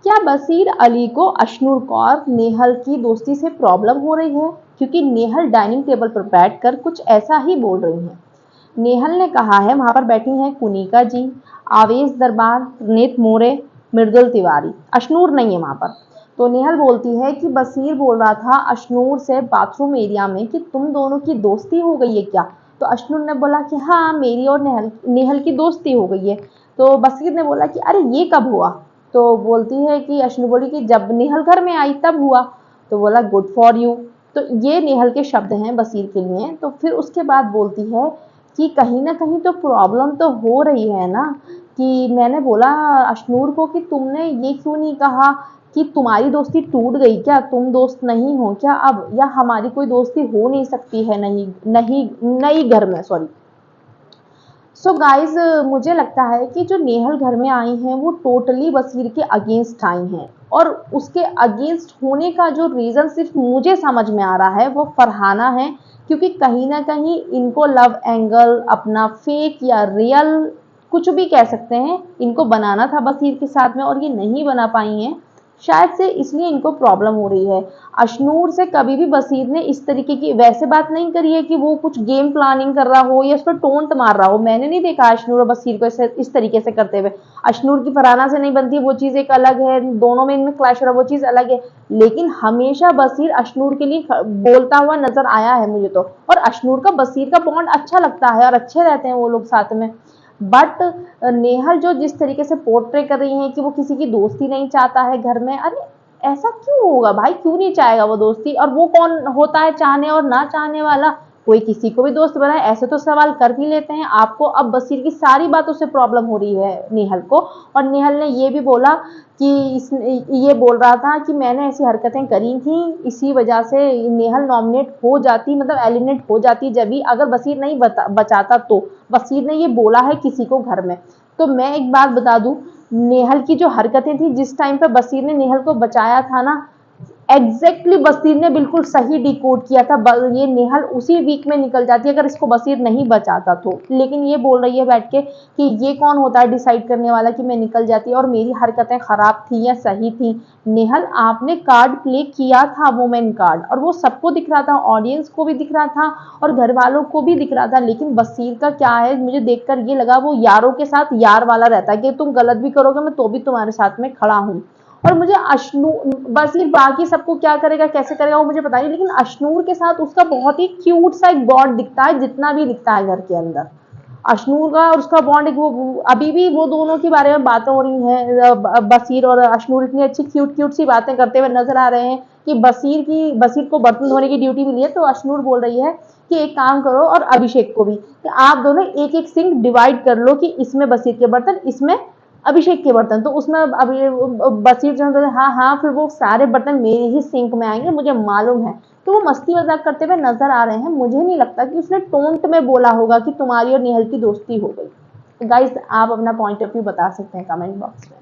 क्या बसीर अली को अशनूर कौर नेहल की दोस्ती से प्रॉब्लम हो रही है, क्योंकि नेहल डाइनिंग टेबल पर बैठकर कुछ ऐसा ही बोल रही हैं। नेहल ने कहा है, वहां पर बैठी हैं कुनिका जी, आवेश दरबार, नीत मोरे, मृदुल तिवारी, अशनूर नहीं है वहां पर। तो नेहल बोलती है कि बसीर बोल रहा था अशनूर से बाथरूम एरिया में कि तुम दोनों की दोस्ती हो गई है क्या। तो अशनूर ने बोला कि हाँ, मेरी और नेहल की दोस्ती हो गई है। तो बसीर ने बोला कि अरे ये कब हुआ। तो बोलती है कि अशनू बोली कि जब नेहल घर में आई तब हुआ। तो बोला गुड फॉर यू। तो ये नेहल के शब्द हैं बसीर के लिए। तो फिर उसके बाद बोलती है कि कहीं ना कहीं तो प्रॉब्लम तो हो रही है ना, कि मैंने बोला अशनूर को कि तुमने ये क्यों नहीं कहा कि तुम्हारी दोस्ती टूट गई क्या, तुम दोस्त नहीं हो क्या अब, या हमारी कोई दोस्ती हो नहीं सकती है नहीं नहीं नई घर में, सॉरी। सो गाइज मुझे लगता है कि जो नेहल घर में आई हैं वो टोटली बसीर के अगेंस्ट आई हैं, और उसके अगेंस्ट होने का जो रीज़न सिर्फ मुझे समझ में आ रहा है वो फरहाना है, क्योंकि कहीं ना कहीं इनको लव एंगल अपना फेक या रियल कुछ भी कह सकते हैं, इनको बनाना था बसीर के साथ में और ये नहीं बना पाई हैं, शायद से इसलिए इनको प्रॉब्लम हो रही है। अशनूर से कभी भी बसीर ने इस तरीके की वैसे बात नहीं करी है कि वो कुछ गेम प्लानिंग कर रहा हो या उस पर टोंट मार रहा हो। मैंने नहीं देखा अशनूर और बसीर को इस तरीके से करते हुए। अशनूर की फरहाना से नहीं बनती, वो चीज़ एक अलग है, दोनों में इनमें क्लैश हो रहा, वो चीज़ अलग है। लेकिन हमेशा बसीर अशनूर के लिए बोलता हुआ नजर आया है मुझे तो, और अशनूर का बसीर का बॉन्ड अच्छा लगता है और अच्छे रहते हैं वो लोग साथ में। बट नेहल जो जिस तरीके से पोर्ट्रे कर रही है कि वो किसी की दोस्ती नहीं चाहता है घर में, अरे ऐसा क्यों होगा भाई, क्यों नहीं चाहेगा वो दोस्ती, और वो कौन होता है चाहने और ना चाहने वाला, कोई किसी को भी दोस्त बनाए, ऐसे तो सवाल कर भी लेते हैं आपको। अब बसीर की सारी बातों से प्रॉब्लम हो रही है नेहल को, और नेहल ने ये भी बोला कि ये बोल रहा था कि मैंने ऐसी हरकतें करी थी, इसी वजह से नेहल नॉमिनेट हो जाती, मतलब एलिमिनेट हो जाती जब भी, अगर बसीर नहीं बचाता तो। बसीर ने ये बोला है किसी को घर में। तो मैं एक बात बता दूं, नेहल की जो हरकतें थी जिस टाइम पे बसीर ने नेहल को बचाया था ना, एग्जैक्टली बसीर ने बिल्कुल सही डिकोड किया था। ये नेहल उसी वीक में निकल जाती अगर इसको बसीर नहीं बचाता तो। लेकिन ये बोल रही है बैठ के कि ये कौन होता है डिसाइड करने वाला कि मैं निकल जाती और मेरी हरकतें खराब थी या सही थी। नेहल आपने कार्ड प्ले किया था, वुमेन कार्ड, और वो सबको दिख रहा था, ऑडियंस को भी दिख रहा था और घर वालों को भी दिख रहा था। लेकिन बसीर का क्या है, मुझे देखकर ये लगा वो यारों के साथ यार वाला रहता है कि तुम गलत भी करोगे मैं तो भी तुम्हारे साथ में खड़ा हूँ। और मुझे अशनूर, बसीर बाकी सबको क्या करेगा कैसे करेगा वो मुझे पता नहीं, लेकिन अशनूर के साथ उसका बहुत ही क्यूट सा एक बॉन्ड दिखता है जितना भी दिखता है घर के अंदर। अशनूर का और उसका बॉन्ड एक, वो अभी भी वो दोनों के बारे में बातें हो रही हैं, बसीर और अशनूर इतनी अच्छी क्यूट क्यूट सी बातें करते हुए नजर आ रहे हैं कि बसीर को बर्तन धोने की ड्यूटी मिली है, तो अशनूर बोल रही है कि एक काम करो, और अभिषेक को भी, कि आप दोनों एक एक सिंक डिवाइड कर लो, कि इसमें बसीर के बर्तन, इसमें अभिषेक के बर्तन। तो उसमें अभी बसीर जो है, हाँ हाँ, फिर वो सारे बर्तन मेरे ही सिंक में आएंगे मुझे मालूम है। तो वो मस्ती मजाक करते हुए नजर आ रहे हैं। मुझे नहीं लगता कि उसने टोंट में बोला होगा कि तुम्हारी और नेहल की दोस्ती हो गई। गाइस आप अपना पॉइंट ऑफ व्यू बता सकते हैं कमेंट बॉक्स में।